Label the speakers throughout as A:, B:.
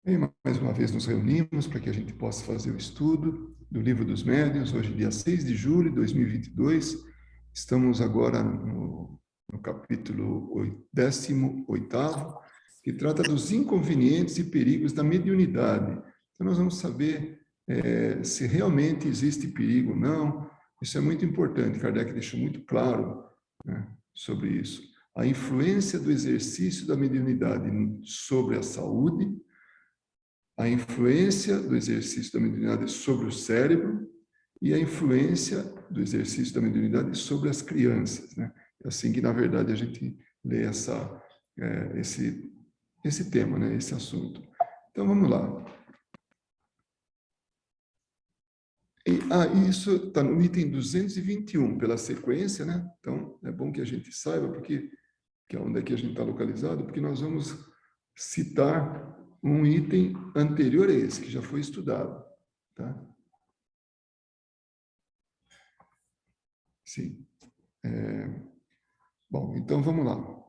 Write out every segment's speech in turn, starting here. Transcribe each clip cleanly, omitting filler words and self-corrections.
A: E mais uma vez nos reunimos para que a gente possa fazer o estudo do Livro dos Médiuns, hoje dia 6 de julho de 2022. Estamos agora no capítulo 18º, que trata dos inconvenientes e perigos da mediunidade. Então nós vamos saber se realmente existe perigo ou não. Isso é muito importante, Kardec deixou muito claro, né, sobre isso. A influência do exercício da mediunidade sobre a saúde, a influência do exercício da mediunidade sobre o cérebro e a influência do exercício da mediunidade sobre as crianças, né? É assim que, na verdade, a gente lê esse tema, né? Esse assunto. Então, vamos lá. Isso está no item 221, pela sequência, né? Então, é bom que a gente saiba porque, que é onde é que a gente está localizado, porque nós vamos citar um item anterior a esse, que já foi estudado, tá? Sim. Bom, então vamos lá.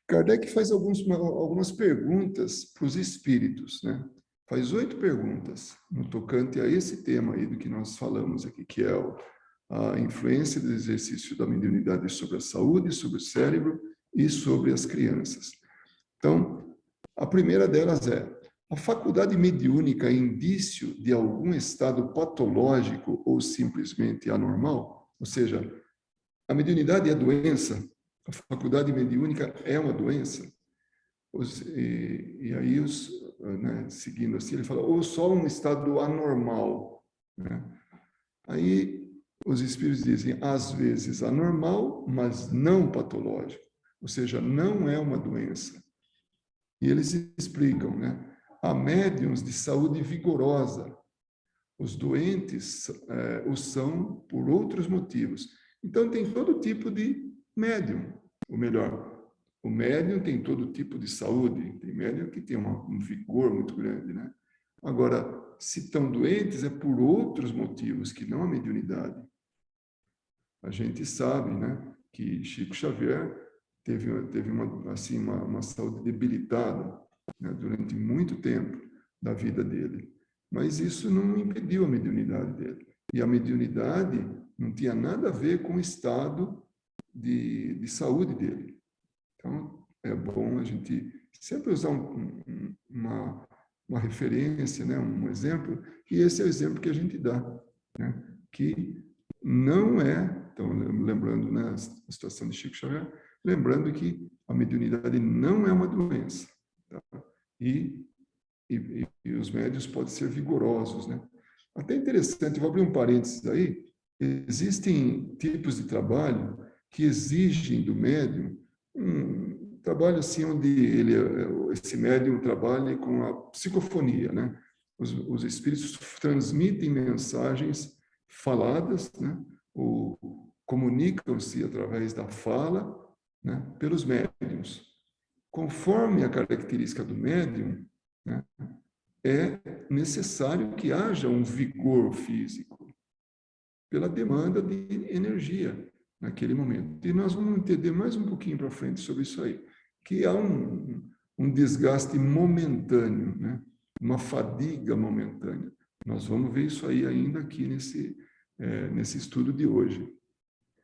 A: Kardec faz algumas perguntas para os espíritos, né? Faz 8 perguntas no tocante a esse tema aí do que nós falamos aqui, que é a influência do exercício da mediunidade sobre a saúde, sobre o cérebro e sobre as crianças. Então, a primeira delas é: a faculdade mediúnica é indício de algum estado patológico ou simplesmente anormal? Ou seja, a mediunidade é doença? A faculdade mediúnica é uma doença? E aí, né, seguindo assim, ele fala, ou só um estado anormal, né? Aí, os espíritos dizem, às vezes anormal, mas não patológico. Ou seja, não é uma doença. E eles explicam, né? Há médiuns de saúde vigorosa. Os doentes o são por outros motivos. Então, tem todo tipo de médium. Ou melhor, o médium tem todo tipo de saúde. Tem médium que tem um vigor muito grande, né? Agora, se estão doentes, é por outros motivos, que não a mediunidade. A gente sabe, né, que Chico Xavier teve uma saúde debilitada, né, durante muito tempo da vida dele. Mas isso não impediu a mediunidade dele. E a mediunidade não tinha nada a ver com o estado de saúde dele. Então, é bom a gente sempre usar uma referência, né, um exemplo, e esse é o exemplo que a gente dá, né, que não é, então, lembrando, né, a situação de Chico Xavier, lembrando que a mediunidade não é uma doença, tá? E os médios podem ser vigorosos, né? Até interessante, vou abrir um parênteses aí, existem tipos de trabalho que exigem do médium um trabalho assim onde esse médium trabalha com a psicofonia, né? Os espíritos transmitem mensagens faladas, né? Ou comunicam-se através da fala, né? Pelos médiums. Conforme a característica do médium, né? É necessário que haja um vigor físico pela demanda de energia naquele momento. E nós vamos entender mais um pouquinho para frente sobre isso aí, que há um desgaste momentâneo, né? Uma fadiga momentânea. Nós vamos ver isso aí ainda aqui nesse estudo de hoje.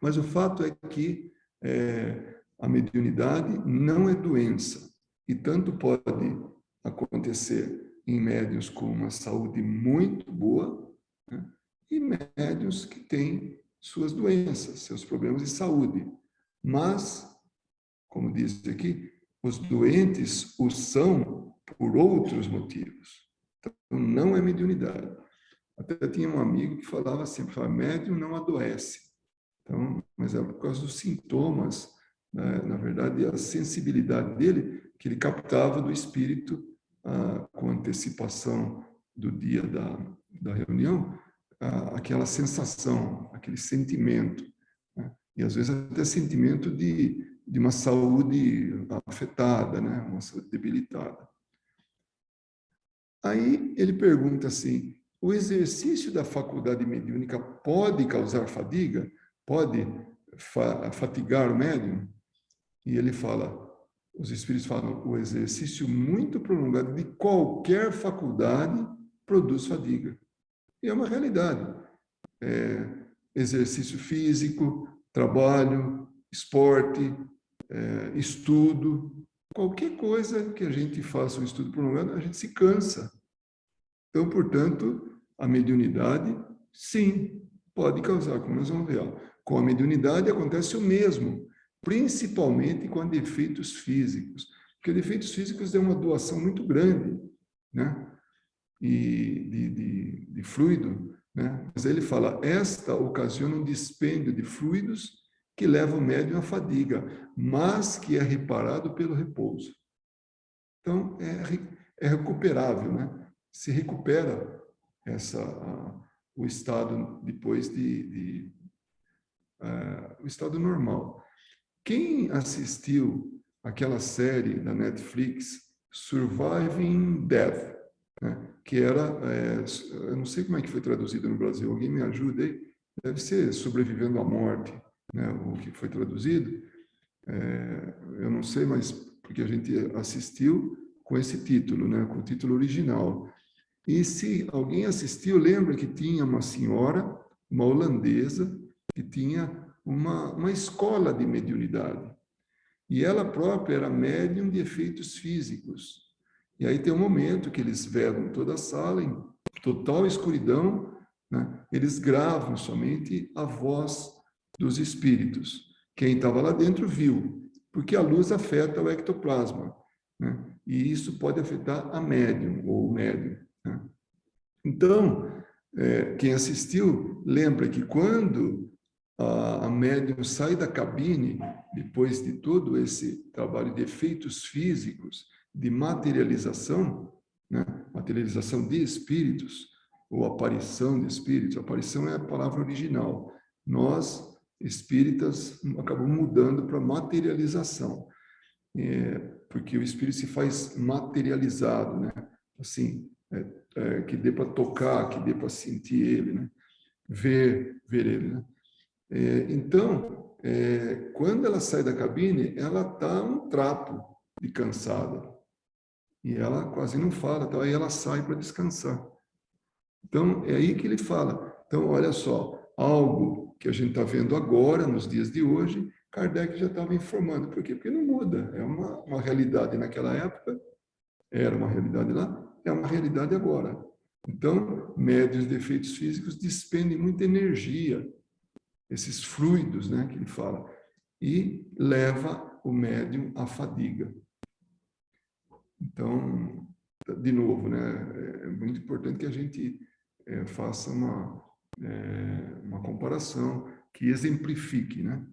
A: Mas o fato é que a mediunidade não é doença, e tanto pode acontecer em médiuns com uma saúde muito boa, né? E médiuns que têm suas doenças, seus problemas de saúde. Mas, como diz aqui, os doentes o são por outros motivos. Então, não é mediunidade. Até tinha um amigo que falava sempre, médium não adoece. Então, mas é por causa dos sintomas, né? Na verdade, a sensibilidade dele, que ele captava do espírito com antecipação do dia da reunião, aquela sensação, aquele sentimento, né? E às vezes até sentimento de uma saúde afetada, né? Uma saúde debilitada. Aí ele pergunta assim, o exercício da faculdade mediúnica pode causar fadiga? Pode fatigar o médium? E ele fala, os espíritos falam, o exercício muito prolongado de qualquer faculdade produz fadiga. E é uma realidade. Exercício físico, trabalho, esporte, estudo, qualquer coisa que a gente faça um estudo prolongado, a gente se cansa. Então, portanto, a mediunidade, sim, pode causar, como nós vamos ver. Com a mediunidade acontece o mesmo, principalmente com defeitos físicos, porque defeitos físicos é uma doação muito grande, né? E de fluido, né? Mas ele fala, esta ocasiona um dispêndio de fluidos que leva o médium à fadiga, mas que é reparado pelo repouso. Então, é recuperável, né? Se recupera o estado depois o estado normal. Quem assistiu aquela série da Netflix, Surviving Death, né? Que era, eu não sei como é que foi traduzido no Brasil, alguém me ajuda aí? Deve ser Sobrevivendo à Morte, né? O que foi traduzido. Eu não sei, mas porque a gente assistiu com esse título, né? Com o título original. E se alguém assistiu, lembra que tinha uma senhora, uma holandesa, que tinha uma escola de mediunidade. E ela própria era médium de efeitos físicos. E aí tem um momento que eles velam toda a sala em total escuridão, né? Eles gravam somente a voz dos espíritos. Quem estava lá dentro viu, porque a luz afeta o ectoplasma, né? E isso pode afetar a médium ou o médium, né? Então, quem assistiu lembra que quando a médium sai da cabine, depois de todo esse trabalho de efeitos físicos, de materialização, né? Materialização de espíritos, ou aparição de espíritos, aparição é a palavra original. Nós, espíritas, acabamos mudando para materialização, porque o espírito se faz materializado, né? Assim, que dê para tocar, que dê para sentir ele, né? Ver ele, né? Então, quando ela sai da cabine, ela está um trapo de cansada. E ela quase não fala, então aí ela sai para descansar. Então, é aí que ele fala. Então, olha só, algo que a gente está vendo agora, nos dias de hoje, Kardec já estava informando. Por quê? Porque não muda. É uma realidade naquela época, era uma realidade lá, é uma realidade agora. Então, médiuns de efeitos físicos despendem muita energia, esses fluidos, né, que ele fala, e leva o médium à fadiga. Então, de novo, né, é muito importante que a gente faça uma comparação que exemplifique, né?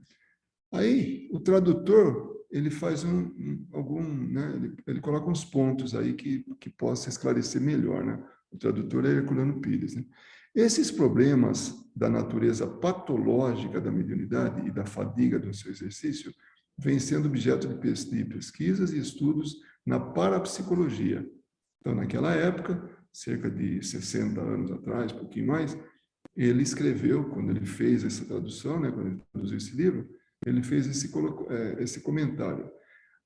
A: Aí, o tradutor, ele faz né, ele coloca uns pontos aí que possa esclarecer melhor, né? O tradutor é Herculano Pires, né? Esses problemas da natureza patológica da mediunidade e da fadiga do seu exercício vêm sendo objeto de pesquisas e estudos na parapsicologia. Então, naquela época, cerca de 60 anos atrás, um pouquinho mais, ele escreveu, quando ele fez essa tradução, né, quando ele traduziu esse livro, ele fez esse comentário.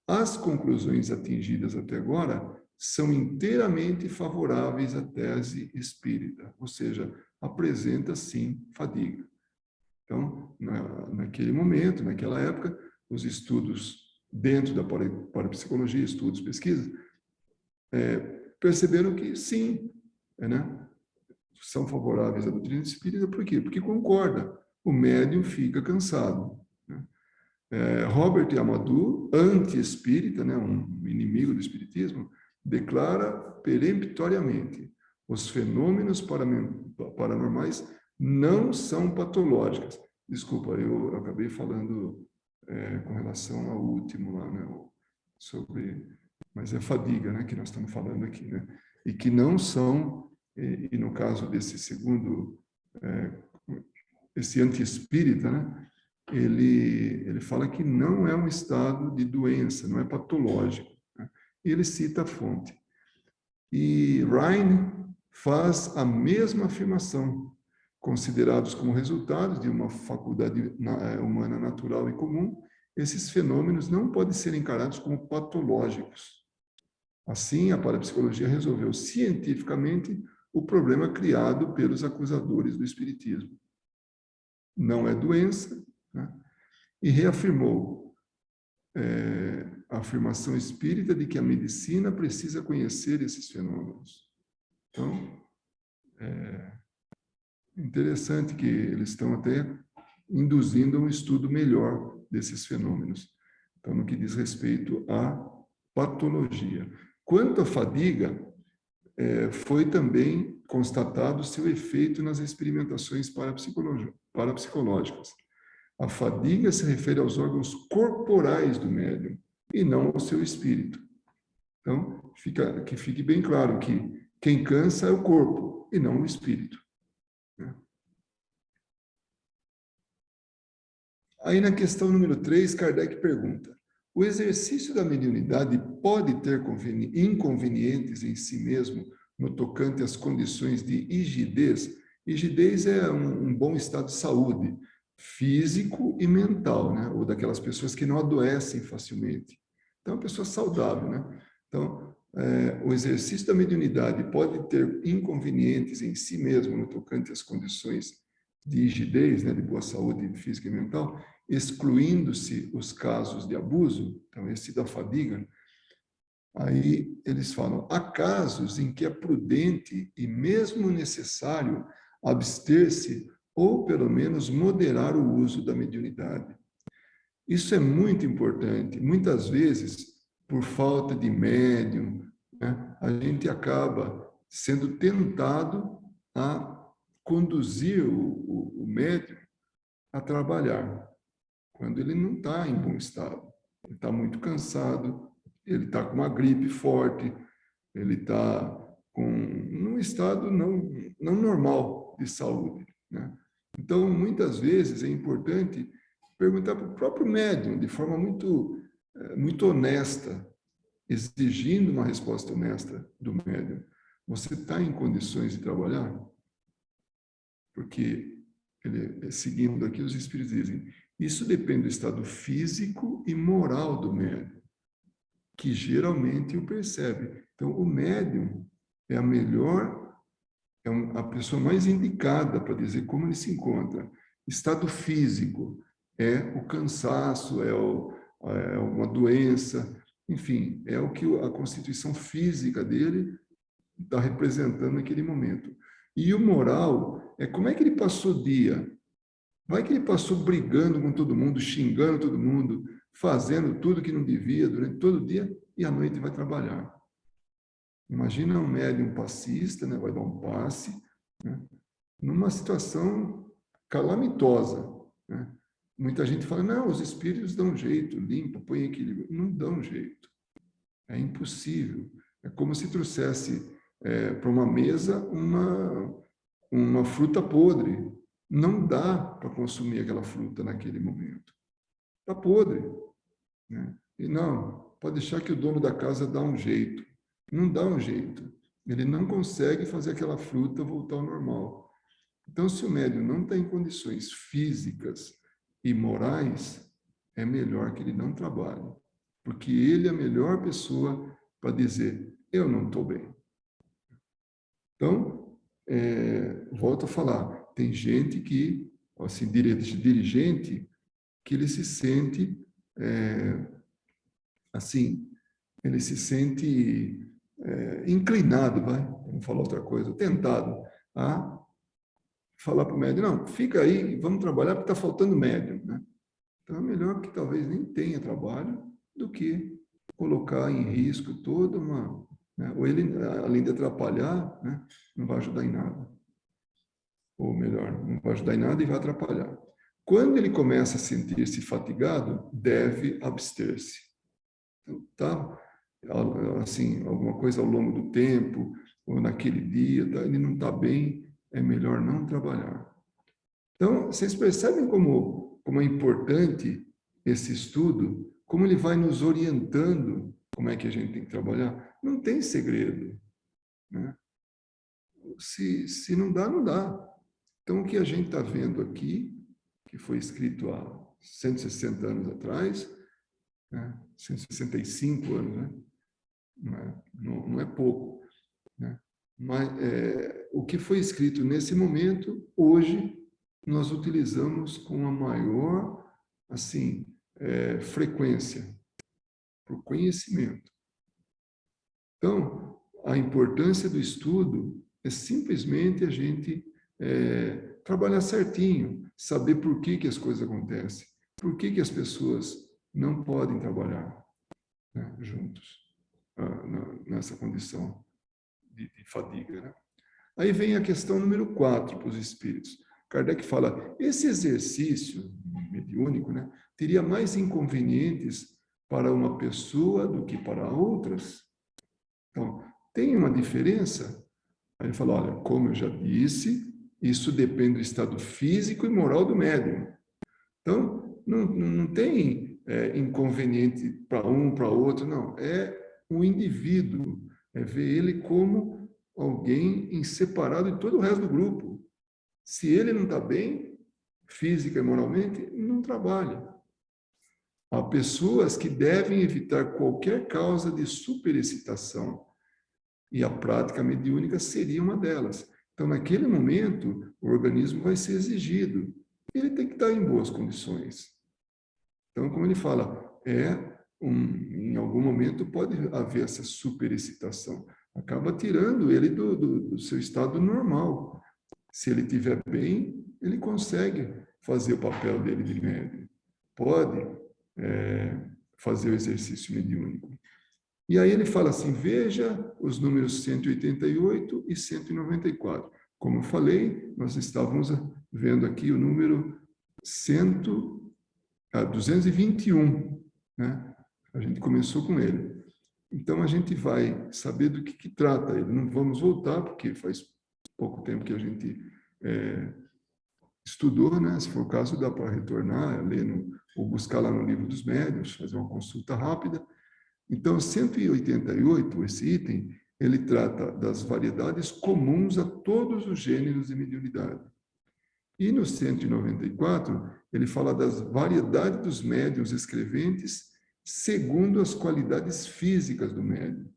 A: As conclusões atingidas até agora são inteiramente favoráveis à tese espírita, ou seja, apresenta, sim, fadiga. Então, naquele momento, naquela época, os estudos dentro da parapsicologia, estudos, pesquisas, perceberam que, sim, né, são favoráveis à doutrina espírita. Por quê? Porque concorda, o médium fica cansado, né? Robert Amadou, anti-espírita, né, um inimigo do espiritismo, declara peremptoriamente: os fenômenos paranormais não são patológicos. Desculpa, eu acabei falando com relação ao último lá, né, mas é fadiga, né, que nós estamos falando aqui, né, e que não são, e no caso desse segundo, esse anti-espírita, né, ele fala que não é um estado de doença, não é patológico, né? E ele cita a fonte. E Rhine faz a mesma afirmação, considerados como resultados de uma faculdade humana natural e comum, esses fenômenos não podem ser encarados como patológicos. Assim, a parapsicologia resolveu cientificamente o problema criado pelos acusadores do espiritismo. Não é doença, né? E reafirmou a afirmação espírita de que a medicina precisa conhecer esses fenômenos. Então, é interessante que eles estão até induzindo um estudo melhor desses fenômenos. Então, no que diz respeito à patologia. Quanto à fadiga, foi também constatado seu efeito nas experimentações parapsicológicas. A fadiga se refere aos órgãos corporais do médium e não ao seu espírito. Então, que fique bem claro que quem cansa é o corpo e não o espírito. Aí, na questão número 3, Kardec pergunta: o exercício da mediunidade pode ter inconvenientes em si mesmo no tocante às condições de rigidez? Rigidez é um bom estado de saúde, físico e mental, né? Ou daquelas pessoas que não adoecem facilmente. Então, é uma pessoa saudável, né? Então, o exercício da mediunidade pode ter inconvenientes em si mesmo no tocante às condições de rigidez, né? De boa saúde física e mental, excluindo-se os casos de abuso, então esse da fadiga. Aí eles falam: há casos em que é prudente e mesmo necessário abster-se ou pelo menos moderar o uso da mediunidade. Isso é muito importante. Muitas vezes, por falta de médium, né, a gente acaba sendo tentado a conduzir o médium a trabalhar, quando ele não está em bom estado. Ele está muito cansado, ele está com uma gripe forte, ele está num estado não normal de saúde, né? Então, muitas vezes é importante perguntar para o próprio médium, de forma muito honesta, exigindo uma resposta honesta do médium. Você está em condições de trabalhar? Porque, seguindo aqui, os espíritos dizem, isso depende do estado físico e moral do médium, que geralmente o percebe. Então, o médium é a pessoa mais indicada para dizer como ele se encontra. Estado físico é o cansaço, é uma doença, enfim, é o que a constituição física dele está representando naquele momento. E o moral é como é que ele passou o dia. Vai que ele passou brigando com todo mundo, xingando todo mundo, fazendo tudo que não devia durante todo o dia e à noite vai trabalhar. Imagina um médium passista, né? Vai dar um passe, né? Numa situação calamitosa, né? Muita gente fala, não, os espíritos dão jeito, limpa, põe equilíbrio. Não dão jeito. É impossível. É como se trouxesse para uma mesa uma fruta podre. Não dá para consumir aquela fruta naquele momento. Está podre, né? E não, pode deixar que o dono da casa dá um jeito. Não dá um jeito. Ele não consegue fazer aquela fruta voltar ao normal. Então, se o médium não está em condições físicas e morais, é melhor que ele não trabalhe. Porque ele é a melhor pessoa para dizer, eu não estou bem. Então, volto a falar, tem gente que, assim, dirigente, que ele se sente, assim, ele se sente inclinado, vamos falar outra coisa, tentado a falar para o médium, não, fica aí, vamos trabalhar porque está faltando médium, né? Então é melhor que talvez nem tenha trabalho do que colocar em risco toda uma, né? Ou ele, além de atrapalhar, né, não vai ajudar em nada. Ou melhor, não vai ajudar em nada e vai atrapalhar. Quando ele começa a sentir-se fatigado, deve abster-se. Então, tá, assim, alguma coisa ao longo do tempo, ou naquele dia, tá, ele não está bem, é melhor não trabalhar. Então, vocês percebem como é importante esse estudo, como ele vai nos orientando como é que a gente tem que trabalhar? Não tem segredo, né? Se não dá, não dá. Então, o que a gente está vendo aqui, que foi escrito há 160 anos atrás, né? 165 anos, né? Não é pouco, né? Mas o que foi escrito nesse momento, hoje, nós utilizamos com a maior, assim, frequência, para o conhecimento. Então, a importância do estudo é simplesmente a gente trabalhar certinho, saber por que as coisas acontecem, por que as pessoas não podem trabalhar, né, juntos, nessa condição de fadiga, né? Aí vem a questão número 4 para os espíritos. Kardec fala, esse exercício mediúnico, né, teria mais inconvenientes para uma pessoa do que para outras? Então, tem uma diferença? Aí ele fala, olha, como eu já disse, isso depende do estado físico e moral do médium. Então, não tem inconveniente para um, para outro, não. É o indivíduo, é ver ele como alguém em separado de todo o resto do grupo. Se ele não está bem, física e moralmente, não trabalha. Há pessoas que devem evitar qualquer causa de superexcitação, e a prática mediúnica seria uma delas. Então, naquele momento, o organismo vai ser exigido. Ele tem que estar em boas condições. Então, como ele fala, em algum momento pode haver essa superexcitação. Acaba tirando ele do seu estado normal. Se ele estiver bem, ele consegue fazer o papel dele de médium. Pode fazer o exercício mediúnico. E aí ele fala assim, veja os números 188 e 194. Como eu falei, nós estávamos vendo aqui o número 221, né? A gente começou com ele. Então, a gente vai saber do que trata ele. Não vamos voltar, porque faz pouco tempo que a gente estudou, né? Se for o caso, dá para retornar, ler ou buscar lá no livro dos médiuns, fazer uma consulta rápida. Então, 188, esse item, ele trata das variedades comuns a todos os gêneros de mediunidade. E no 194, ele fala das variedades dos médiuns escreventes segundo as qualidades físicas do médium.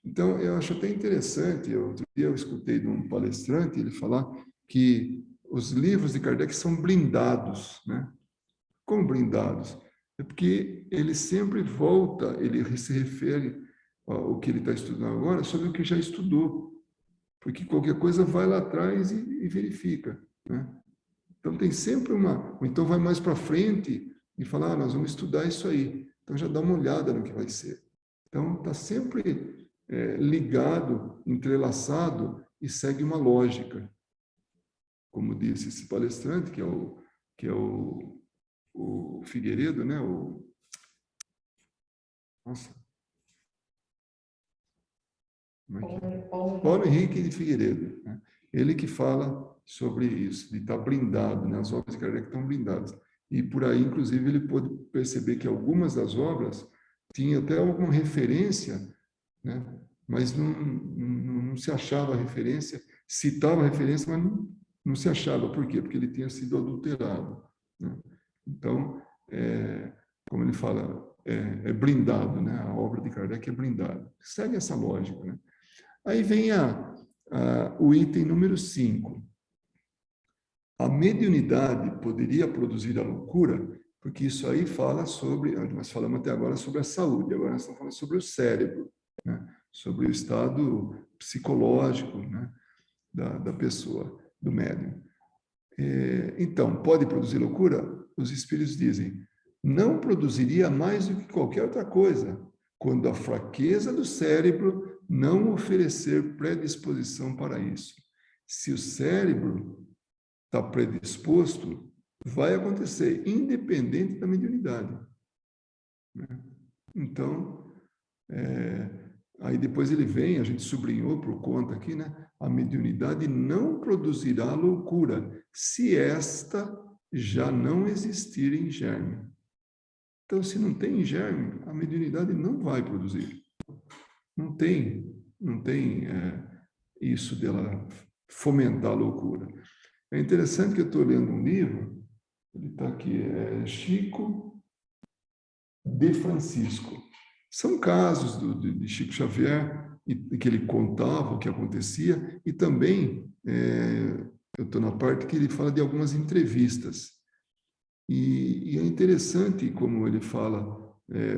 A: Então, eu acho até interessante, outro dia eu escutei de um palestrante ele falar que os livros de Kardec são blindados, né? Como blindados? É porque ele sempre volta, ele se refere ao que ele está estudando agora sobre o que já estudou. Porque qualquer coisa vai lá atrás e verifica, né? Então tem sempre ou então vai mais para frente e fala, nós vamos estudar isso aí. Então já dá uma olhada no que vai ser. Então está sempre ligado, entrelaçado e segue uma lógica. Como disse esse palestrante, que é o Figueiredo, né? Nossa. Como é que é? Paulo Henrique de Figueiredo, né? Ele que fala sobre isso, de estar blindado, né? As obras de Kardec estão blindadas. E por aí, inclusive, ele pôde perceber que algumas das obras tinham até alguma referência, né? Mas não se achava referência, citava referência, mas não se achava. Por quê? Porque ele tinha sido adulterado, né? Então, como ele fala, é blindado, né? A obra de Kardec é blindada. Segue essa lógica, né? Aí vem o item número 5. A mediunidade poderia produzir a loucura, porque isso aí fala sobre, nós falamos até agora sobre a saúde, agora nós estamos falando sobre o cérebro, né? Sobre o estado psicológico, né? da pessoa, do médium. Então, pode produzir loucura? Os espíritos dizem, não produziria mais do que qualquer outra coisa, quando a fraqueza do cérebro não oferecer predisposição para isso. Se o cérebro está predisposto, vai acontecer, independente da mediunidade, né? Então, aí depois ele vem, a gente sublinhou por conta aqui, né? A mediunidade não produzirá loucura, se esta já não existir em germe. Então, se não tem germe, a mediunidade não vai produzir. Não tem isso dela fomentar a loucura. É interessante que eu estou lendo um livro Ele está aqui, é Chico de Francisco. São casos de Chico Xavier que ele contava o que acontecia, e também eu estou na parte que ele fala de algumas entrevistas. E é interessante como ele fala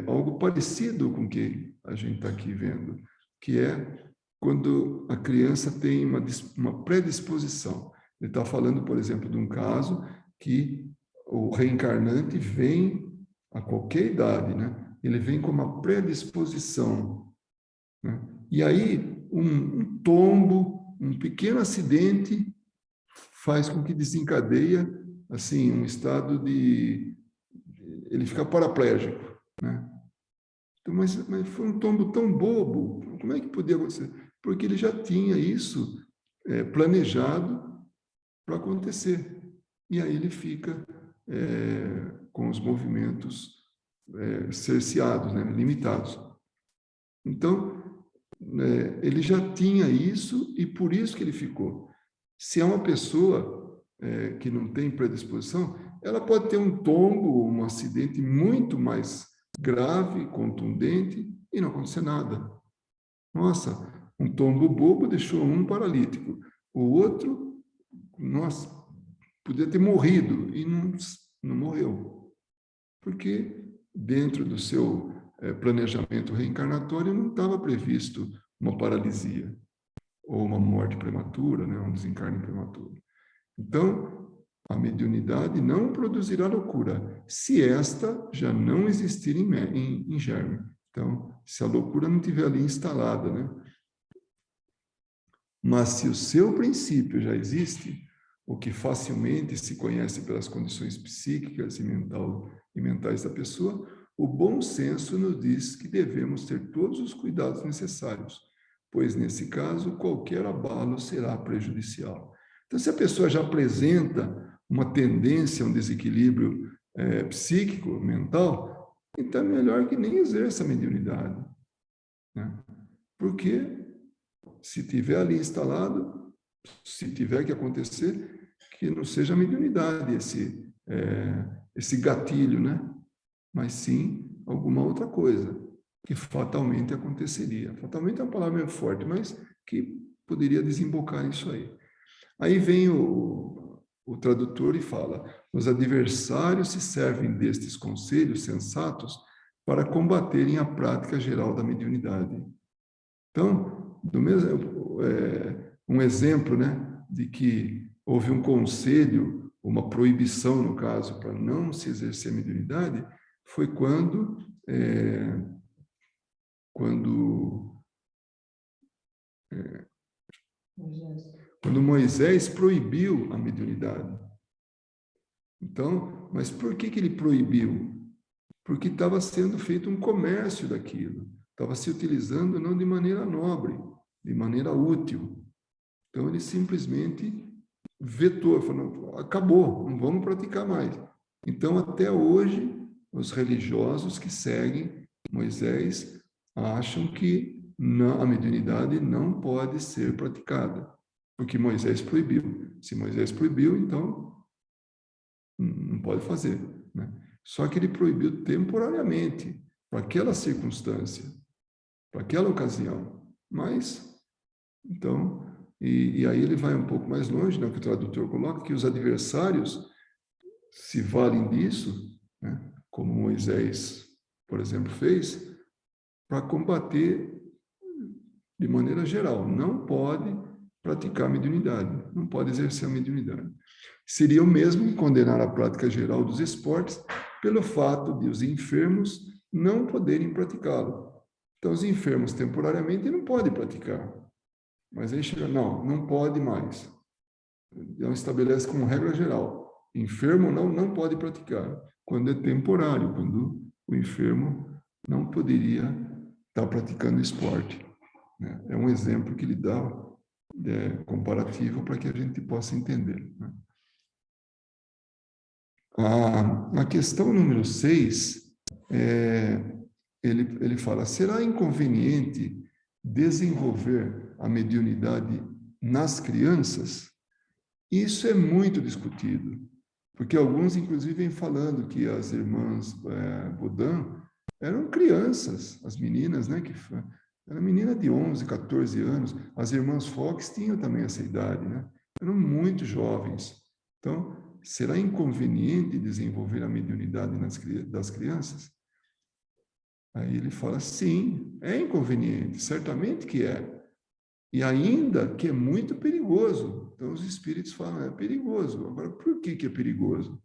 A: algo parecido com o que a gente está aqui vendo, que é quando a criança tem uma predisposição. Ele está falando, por exemplo, de um caso que o reencarnante vem a qualquer idade, né? Ele vem com uma predisposição, né? E aí um tombo, um pequeno acidente faz com que desencadeia assim um estado de ele fica paraplégico, né? Então, mas foi um tombo tão bobo, como é que podia acontecer? Porque ele já tinha isso planejado para acontecer. E aí ele fica com os movimentos cerceados, né, limitados. Então, ele já tinha isso e por isso que ele ficou. Se é uma pessoa que não tem predisposição, ela pode ter um tombo, um acidente muito mais grave, contundente, e não acontecer nada. Nossa, um tombo bobo deixou um paralítico. O outro, nossa, podia ter morrido e não morreu. Porque dentro do seu planejamento reencarnatório não estava previsto uma paralisia ou uma morte prematura, né, um desencarne prematuro. Então, a mediunidade não produzirá loucura, se esta já não existir em germe. Então, se a loucura não estiver ali instalada, né? Mas se o seu princípio já existe, o que facilmente se conhece pelas condições psíquicas e mentais da pessoa, o bom senso nos diz que devemos ter todos os cuidados necessários, pois, nesse caso, qualquer abalo será prejudicial. Então, se a pessoa já apresenta uma tendência a um desequilíbrio psíquico, mental, então é melhor que nem exerça a mediunidade, né? Porque se tiver ali instalado, se tiver que acontecer, que não seja a mediunidade esse gatilho, né? Mas sim alguma outra coisa que fatalmente aconteceria. Fatalmente é uma palavra meio forte, mas que poderia desembocar nisso aí. Aí vem o tradutor e fala: os adversários se servem destes conselhos sensatos para combaterem a prática geral da mediunidade. Então, um exemplo, né, de que houve um conselho, uma proibição, no caso, para não se exercer a mediunidade, foi quando Moisés proibiu a mediunidade. Então, mas por que ele proibiu? Porque estava sendo feito um comércio daquilo, estava se utilizando não de maneira nobre, de maneira útil. Então, ele simplesmente vetou, falou: acabou, não vamos praticar mais. Então, até hoje, os religiosos que seguem Moisés acham que a mediunidade não pode ser praticada, porque Moisés proibiu. Se Moisés proibiu, então não pode fazer, né? Só que ele proibiu temporariamente, para aquela circunstância, para aquela ocasião. Mas, então, e aí ele vai um pouco mais longe, né, que o tradutor coloca, que os adversários se valem disso, né, como Moisés, por exemplo, fez, para combater de maneira geral. Não pode praticar a mediunidade, não pode exercer a mediunidade. Seria o mesmo condenar a prática geral dos esportes pelo fato de os enfermos não poderem praticá-lo. Então, os enfermos temporariamente não podem praticar, mas aí chega, não pode mais. Então, estabelece como regra geral: enfermo não pode praticar, quando é temporário, quando o enfermo não poderia estar praticando esporte, né? É um exemplo que ele dá comparativo para que a gente possa entender, né? A questão número 6, ele fala: será inconveniente desenvolver a mediunidade nas crianças? Isso é muito discutido, Porque alguns, inclusive, vêm falando que as irmãs Bodhan eram crianças, as meninas, né? Era menina de 11, 14 anos. As irmãs Fox tinham também essa idade, né? Eram muito jovens. Então, será inconveniente desenvolver a mediunidade das crianças? Aí ele fala, sim, é inconveniente, certamente que é. E ainda que é muito perigoso. Então, os espíritos falam, é perigoso. Agora, por que é perigoso?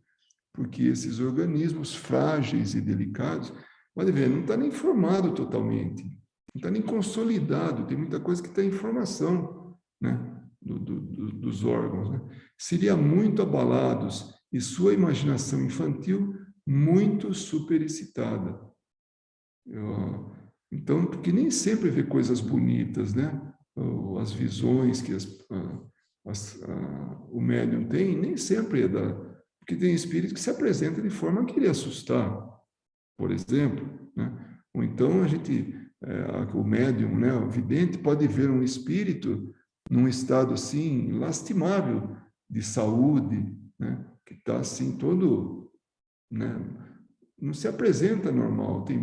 A: Porque esses organismos frágeis e delicados, pode ver, não está nem formado totalmente, não está nem consolidado, tem muita coisa que está em formação, né, dos órgãos, né? Seria muito abalados e sua imaginação infantil muito superexcitada. Então, porque nem sempre vê coisas bonitas, né? As visões que o médium tem, nem sempre é porque tem espírito que se apresenta de forma a querer assustar, por exemplo, né? Ou então o médium, né, o vidente, pode ver um espírito num estado assim lastimável de saúde, né? Que está assim todo, né? Não se apresenta normal, tem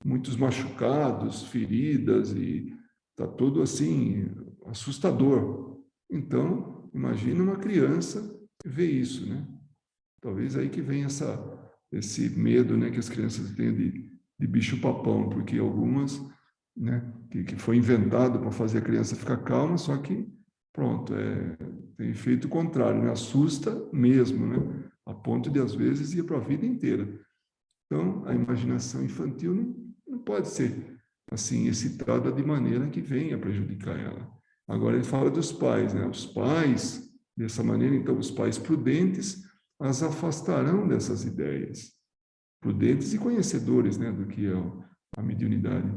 A: muitos machucados, feridas, e está todo assim, assustador. Então, imagina uma criança ver isso, né? Talvez aí que vem esse medo, né, que as crianças têm de bicho-papão, porque algumas, né, que foi inventado para fazer a criança ficar calma, só que, pronto, tem efeito contrário, né? Assusta mesmo, né? A ponto de, às vezes, ir para a vida inteira. Então, a imaginação infantil não pode ser, assim, excitada de maneira que venha prejudicar ela. Agora, ele fala dos pais, né? Os pais, dessa maneira, então, os pais prudentes as afastarão dessas ideias. Prudentes e conhecedores, né, do que é a mediunidade.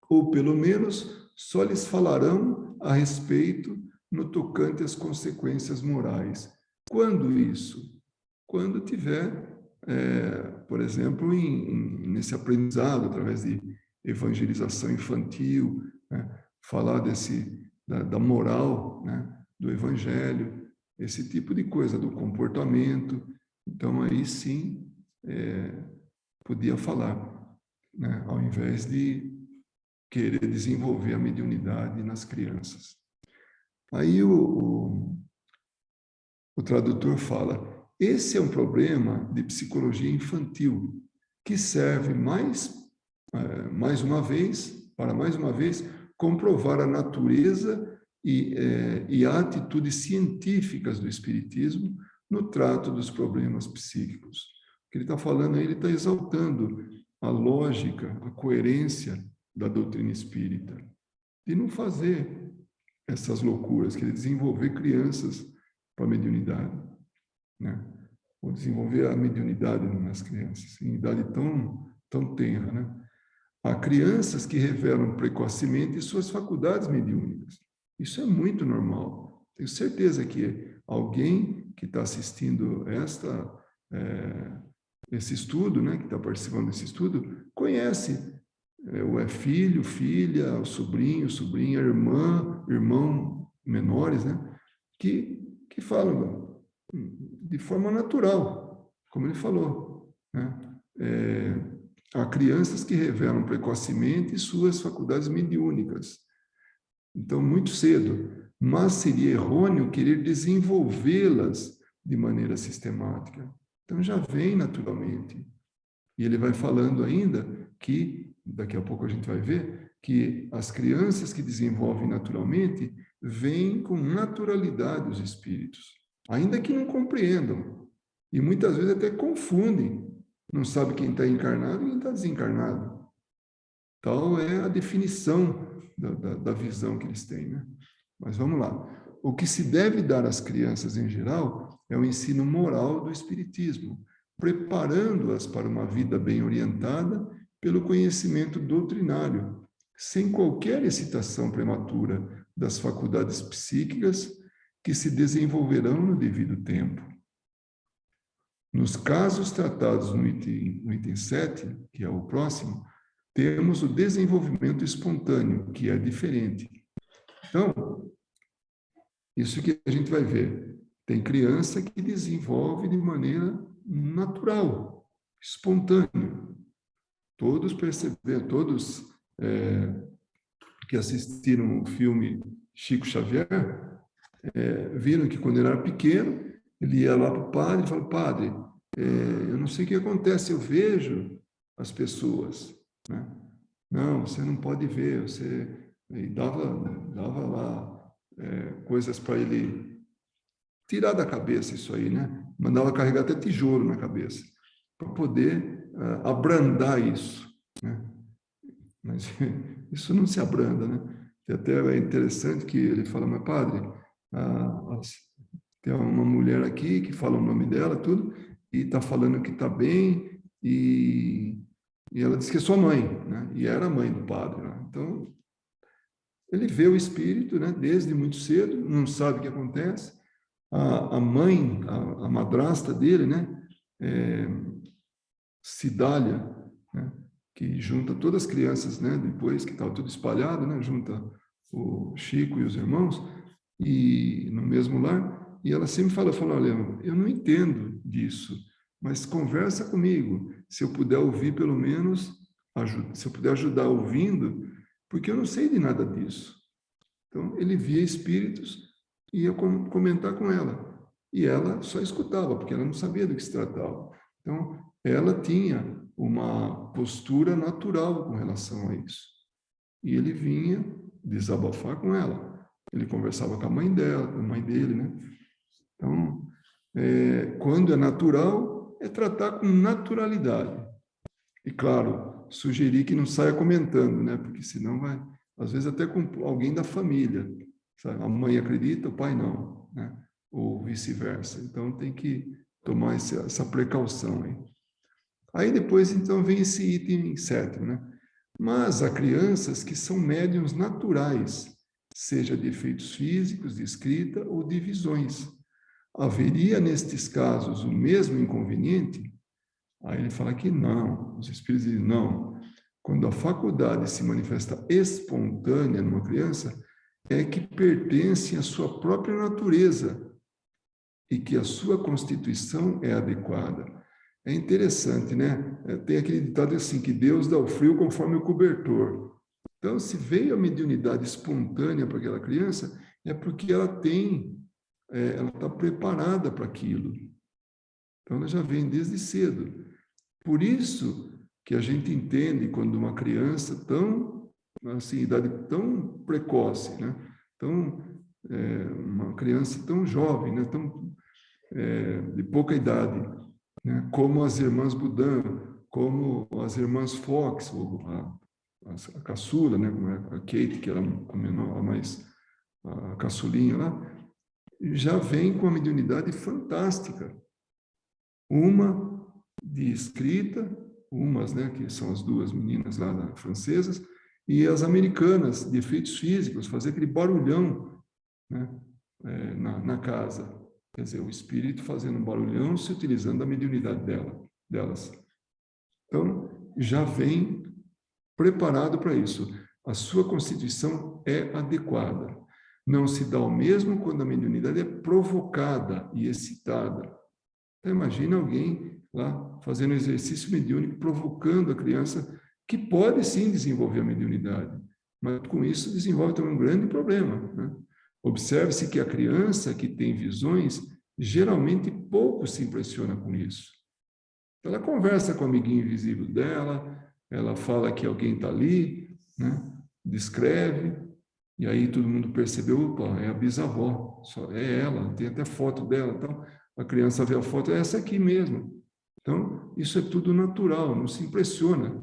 A: Ou, pelo menos, só lhes falarão a respeito no tocante às consequências morais. Quando isso? Quando tiver, por exemplo, nesse aprendizado, através de evangelização infantil, né? Falar da moral, né? Do evangelho, esse tipo de coisa, do comportamento. Então, aí sim, podia falar, né? Ao invés de querer desenvolver a mediunidade nas crianças. Aí o tradutor fala, esse é um problema de psicologia infantil, que serve mais uma vez, comprovar a natureza e a atitude científicas do espiritismo no trato dos problemas psíquicos. O que ele está falando aí, ele está exaltando a lógica, a coerência da doutrina espírita, de não fazer essas loucuras, querer desenvolver crianças para a mediunidade, né? Ou desenvolver a mediunidade nas crianças, em idade tão tenra, né? Há crianças que revelam precocemente suas faculdades mediúnicas. Isso é muito normal. Tenho certeza que alguém que está assistindo esse estudo, né, que está participando desse estudo, conhece ou é filho, filha, o sobrinho, sobrinha, irmã, irmão menores, né, que falam de forma natural, como ele falou, né? Há crianças que revelam precocemente suas faculdades mediúnicas, então muito cedo, mas seria errôneo querer desenvolvê-las de maneira sistemática. Então já vem naturalmente. E ele vai falando ainda que, daqui a pouco a gente vai ver, que as crianças que desenvolvem naturalmente vêm com naturalidade os espíritos, ainda que não compreendam. E muitas vezes até confundem. Não sabe quem está encarnado e quem está desencarnado. Tal é a definição da visão que eles têm, né? Mas vamos lá. O que se deve dar às crianças em geral é o ensino moral do Espiritismo, preparando-as para uma vida bem orientada pelo conhecimento doutrinário, sem qualquer excitação prematura das faculdades psíquicas que se desenvolverão no devido tempo. Nos casos tratados no item 7, que é o próximo, temos o desenvolvimento espontâneo, que é diferente. Então, isso que a gente vai ver. Tem criança que desenvolve de maneira natural, espontânea. Todos perceberam, todos que assistiram o filme Chico Xavier, viram que quando ele era pequeno, ele ia lá para o padre e falava: padre, eu não sei o que acontece, eu vejo as pessoas, né? Não, você não pode ver, você... E dava lá coisas para ele tirar da cabeça isso aí, né? Mandava carregar até tijolo na cabeça, para poder abrandar isso, né? Mas isso não se abranda, né? E até é interessante que ele fala: mas padre, tem uma mulher aqui que fala o nome dela, tudo, e está falando que está bem, e ela disse que é sua mãe, né? E era a mãe do padre, né? Então, ele vê o espírito, né? Desde muito cedo, não sabe o que acontece. A mãe, a madrasta dele, né? Cidália, né? Que junta todas as crianças, né? Depois que estava tudo espalhado, né? Junta o Chico e os irmãos e no mesmo lar. E ela sempre fala: olha, eu não entendo disso, mas conversa comigo. Se eu puder ouvir, pelo menos, se eu puder ajudar ouvindo, porque eu não sei de nada disso. Então, ele via espíritos e ia comentar com ela. E ela só escutava, porque ela não sabia do que se tratava. Então, ela tinha uma postura natural com relação a isso. E ele vinha desabafar com ela. Ele conversava com a mãe dela, com a mãe dele, né? Então, quando é natural, é tratar com naturalidade. E, claro, sugerir que não saia comentando, né? Porque senão vai, às vezes, até com alguém da família. Sabe? A mãe acredita, o pai não, né? Ou vice-versa. Então, tem que tomar essa precaução aí. Aí, depois, então, vem esse item 7, né? Mas há crianças que são médiuns naturais, seja de efeitos físicos, de escrita ou de visões. Haveria, nestes casos, o mesmo inconveniente? Aí ele fala que não. Os espíritos dizem não. Quando a faculdade se manifesta espontânea numa criança, é que pertence à sua própria natureza e que a sua constituição é adequada. É interessante, né? Tem aquele ditado assim, que Deus dá o frio conforme o cobertor. Então, se veio a mediunidade espontânea para aquela criança, é porque ela está preparada para aquilo. Então, ela já vem desde cedo. Por isso que a gente entende quando uma criança idade tão precoce, né? Uma criança tão jovem, né? De pouca idade, né? Como as irmãs Budan, como as irmãs Fox, a caçula, né? Como é a Kate, que era a menor, a caçulinha lá, já vem com uma mediunidade fantástica. Uma de escrita, umas, né, que são as duas meninas lá francesas, e as americanas de efeitos físicos, fazer aquele barulhão, né, na casa. Quer dizer, o espírito fazendo um barulhão, se utilizando da mediunidade delas. Então, já vem preparado para isso. A sua constituição é adequada. Não se dá o mesmo quando a mediunidade é provocada e excitada. Então, imagina alguém lá fazendo exercício mediúnico, provocando a criança, que pode sim desenvolver a mediunidade, mas com isso desenvolve também um grande problema, né? Observe-se que a criança que tem visões, geralmente pouco se impressiona com isso. Ela conversa com o amiguinho invisível dela, ela fala que alguém está ali, né? Descreve, e aí todo mundo percebeu: opa, é a bisavó, é ela, tem até foto dela. Então, a criança vê a foto, é essa aqui mesmo. Então, isso é tudo natural, não se impressiona,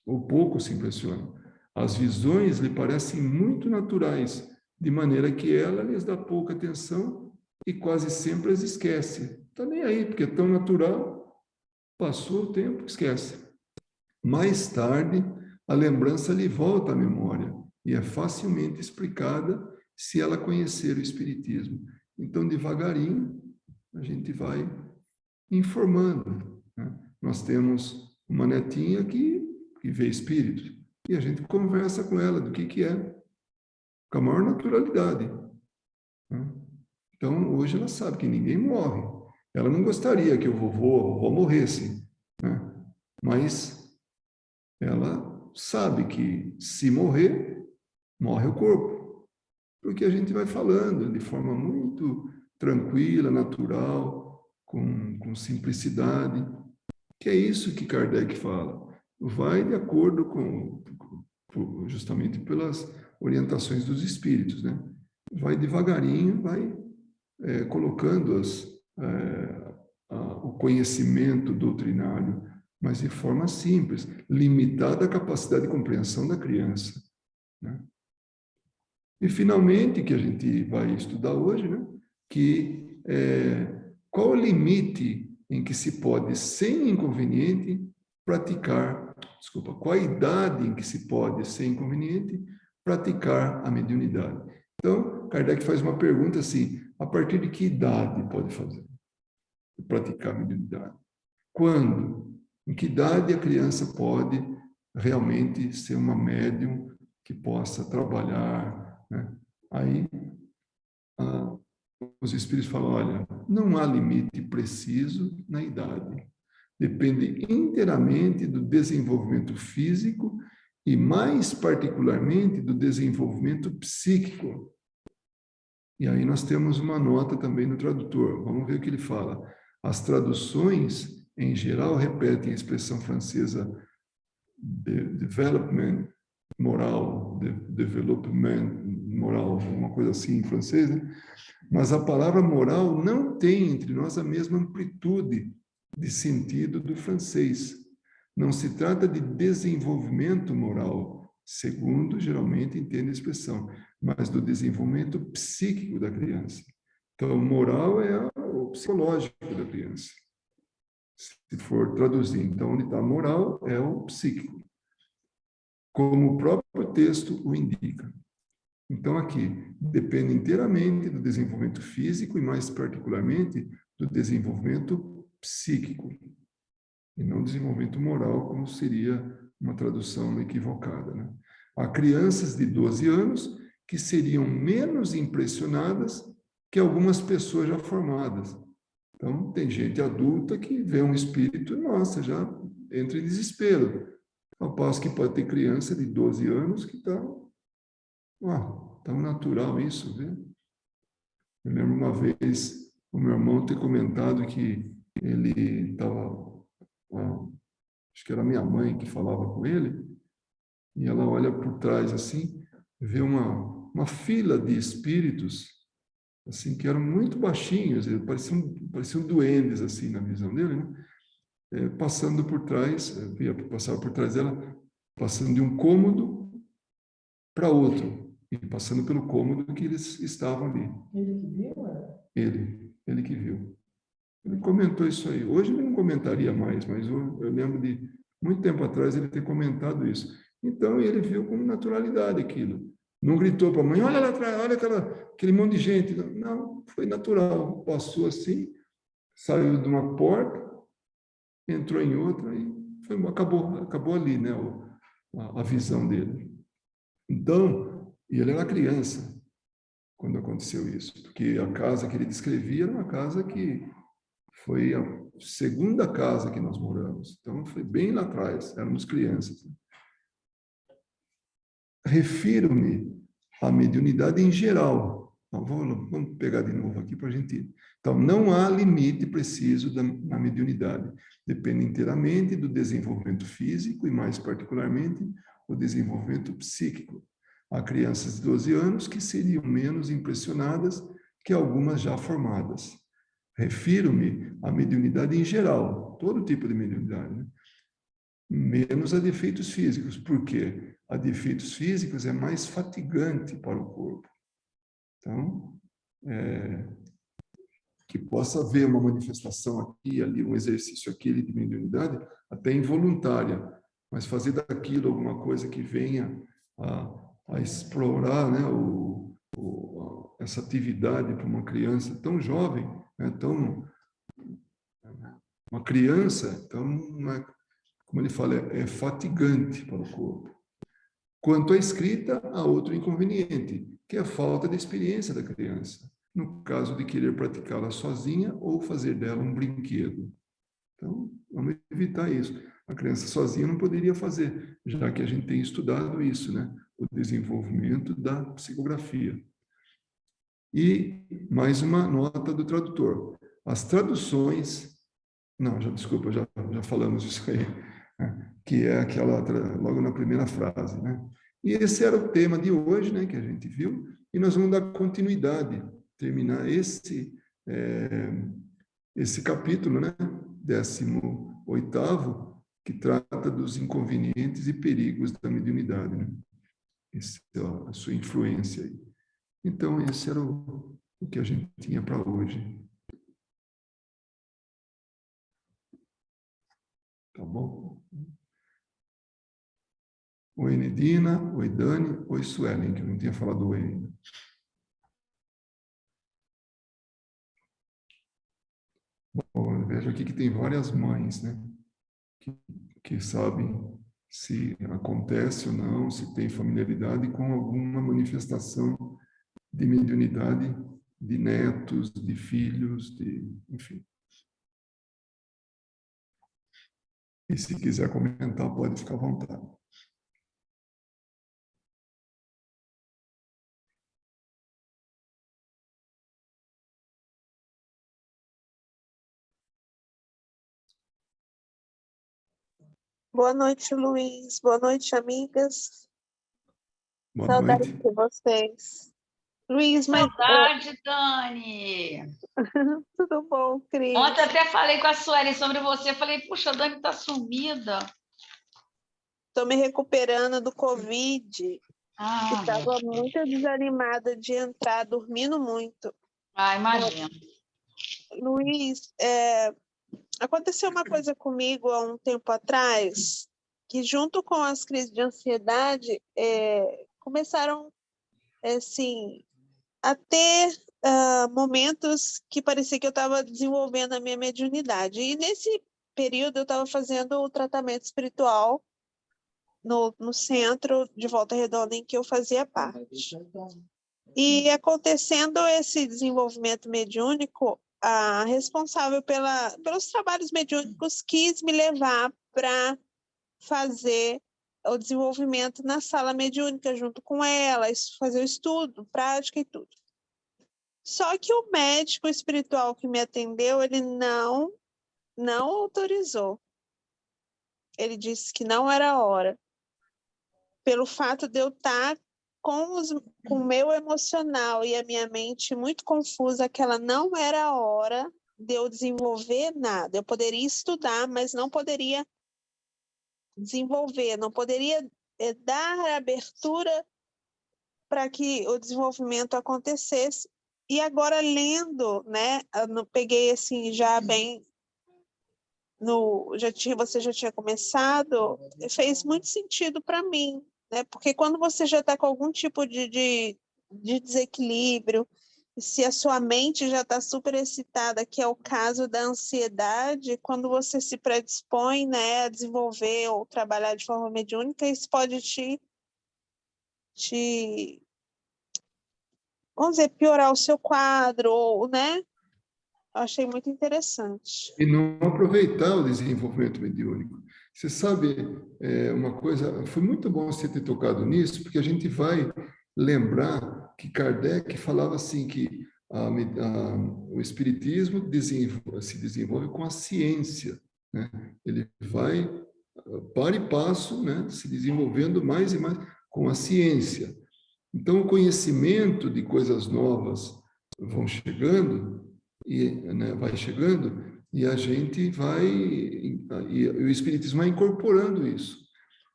A: ou pouco se impressiona. As visões lhe parecem muito naturais, de maneira que ela lhes dá pouca atenção e quase sempre as esquece. Está nem aí, porque é tão natural, passou o tempo, esquece. Mais tarde, a lembrança lhe volta à memória e é facilmente explicada se ela conhecer o Espiritismo. Então, devagarinho, a gente vai informando, né? Nós temos uma netinha que vê espírito e a gente conversa com ela do que é, com a maior naturalidade, né? Então, hoje ela sabe que ninguém morre. Ela não gostaria que o vovô, a vovó morresse, né? Mas ela sabe que se morrer, morre o corpo. Porque a gente vai falando de forma muito tranquila, natural, com simplicidade, que é isso que Kardec fala. Vai de acordo justamente pelas orientações dos espíritos, né? Vai devagarinho, vai colocando o conhecimento doutrinário, mas de forma simples, limitada a capacidade de compreensão da criança, né? E, finalmente, que a gente vai estudar hoje, né? Que qual o limite em que se pode, sem inconveniente, praticar, qual a idade em que se pode, sem inconveniente, praticar a mediunidade. Então, Kardec faz uma pergunta assim: a partir de que idade pode fazer? Praticar a mediunidade? Quando? Em que idade a criança pode realmente ser uma médium que possa trabalhar, né? Aí, os espíritos falam: olha, não há limite preciso na idade. Depende inteiramente do desenvolvimento físico e, mais particularmente, do desenvolvimento psíquico. E aí nós temos uma nota também no tradutor. Vamos ver o que ele fala. As traduções, em geral, repetem a expressão francesa development moral, development moral, uma coisa assim em francês, né? Mas a palavra moral não tem entre nós a mesma amplitude de sentido do francês. Não se trata de desenvolvimento moral, segundo geralmente entende a expressão, mas do desenvolvimento psíquico da criança. Então, moral é o psicológico da criança. Se for traduzir, então, onde está moral é o psíquico, como o próprio texto o indica. Então, aqui, depende inteiramente do desenvolvimento físico e, mais particularmente, do desenvolvimento psíquico, e não desenvolvimento moral, como seria uma tradução equivocada, né? Há crianças de 12 anos que seriam menos impressionadas que algumas pessoas já formadas. Então, tem gente adulta que vê um espírito e, nossa, já entra em desespero. Ao passo que pode ter criança de 12 anos que está... tão natural isso, viu? Eu lembro uma vez o meu irmão ter comentado que ele estava... acho que era minha mãe que falava com ele, e ela olha por trás assim, vê uma fila de espíritos, assim, que eram muito baixinhos, pareciam duendes, assim, na visão dele, né? Passando por trás, passava por trás dela, passando de um cômodo para outro, e passando pelo cômodo que eles estavam ali.
B: Ele que viu?
A: Ele que viu. Ele comentou isso aí. Hoje ele não comentaria mais, mas eu lembro de, muito tempo atrás, ele ter comentado isso. Então, ele viu com naturalidade aquilo. Não gritou para a mãe: olha lá atrás, olha aquele monte de gente. Não, foi natural. Passou assim, saiu de uma porta, entrou em outra e acabou ali, né, a visão dele. Então, e ele era criança quando aconteceu isso, porque a casa que ele descrevia era uma casa que foi a segunda casa que nós moramos. Então, foi bem lá atrás, éramos crianças. Refiro-me à mediunidade em geral. Então, vamos pegar de novo aqui para a gente... Então, não há limite preciso na mediunidade. Depende inteiramente do desenvolvimento físico e, mais particularmente, o desenvolvimento psíquico. Há crianças de 12 anos que seriam menos impressionadas que algumas já formadas. Refiro-me à mediunidade em geral, todo tipo de mediunidade, né? Menos a defeitos físicos. Por quê? A defeitos físicos é mais fatigante para o corpo. Então, que possa haver uma manifestação aqui, ali, um exercício aqui de mediunidade, até involuntária, mas fazer daquilo alguma coisa que venha a explorar, né, essa atividade para uma criança tão jovem, né, uma criança, então, não é, como ele fala, é fatigante para o corpo. Quanto à escrita, há outro inconveniente, que é a falta de experiência da criança. no caso de querer praticá-la sozinha ou fazer dela um brinquedo. Então, vamos evitar isso. A criança sozinha não poderia fazer, já que a gente tem estudado isso, né? O desenvolvimento da psicografia. E mais uma nota do tradutor. As traduções... Não, desculpa, já falamos isso aí, né? Que é aquela, logo na primeira frase, né? E esse era o tema de hoje, né, que a gente viu, e nós vamos dar continuidade, terminar esse capítulo, né, 18º, que trata dos inconvenientes e perigos da mediunidade, né? Essa é a sua influência aí. Então, esse era o que a gente tinha para hoje. Tá bom? Oi, Nedina. Oi, Dani. Oi, Suelen, que eu não tinha falado oi ainda. Bom, vejo aqui que tem várias mães, né? Que sabem se acontece ou não, se tem familiaridade com alguma manifestação de mediunidade de netos, de filhos, enfim. E se quiser comentar, pode ficar à vontade.
B: Boa noite, Luiz. Boa noite, amigas.
A: Boa
B: Saudade
A: noite.
B: de vocês. Luiz, mas...
C: Saudade, Dani!
B: Tudo bom, Cris?
C: Ontem até falei com a Sueli sobre você. Falei, puxa, a Dani está sumida.
B: Estou me recuperando do Covid. Estava muito desanimada de entrar, dormindo muito.
C: Imagino.
B: Luiz, aconteceu uma coisa comigo há um tempo atrás, que junto com as crises de ansiedade, começaram, assim, a ter momentos que parecia que eu estava desenvolvendo a minha mediunidade. E nesse período eu estava fazendo o tratamento espiritual no centro de Volta Redonda em que eu fazia parte. E acontecendo esse desenvolvimento mediúnico, a responsável pelos trabalhos mediúnicos quis me levar para fazer o desenvolvimento na sala mediúnica junto com ela, fazer o estudo, prática e tudo. Só que o médico espiritual que me atendeu, ele não autorizou. Ele disse que não era a hora. Pelo fato de eu estar com o meu emocional e a minha mente muito confusa, que ela não era a hora de eu desenvolver nada. Eu poderia estudar, mas não poderia desenvolver, não poderia dar abertura para que o desenvolvimento acontecesse. E agora lendo, né, eu peguei assim já bem você já tinha começado, fez muito sentido para mim, né? Porque quando você já está com algum tipo de desequilíbrio, se a sua mente já está super excitada, que é o caso da ansiedade, quando você se predispõe, né, a desenvolver ou trabalhar de forma mediúnica, isso pode vamos dizer, piorar o seu quadro, ou, né? Eu achei muito interessante.
A: E não aproveitar o desenvolvimento mediúnico. Você sabe, uma coisa, foi muito bom você ter tocado nisso, porque a gente vai lembrar que Kardec falava assim, que o espiritismo se desenvolve com a ciência, né? Ele vai, para e passo, né, se desenvolvendo mais e mais com a ciência. Então, o conhecimento de coisas novas vão chegando, né, vai chegando, e a gente e o Espiritismo vai incorporando isso.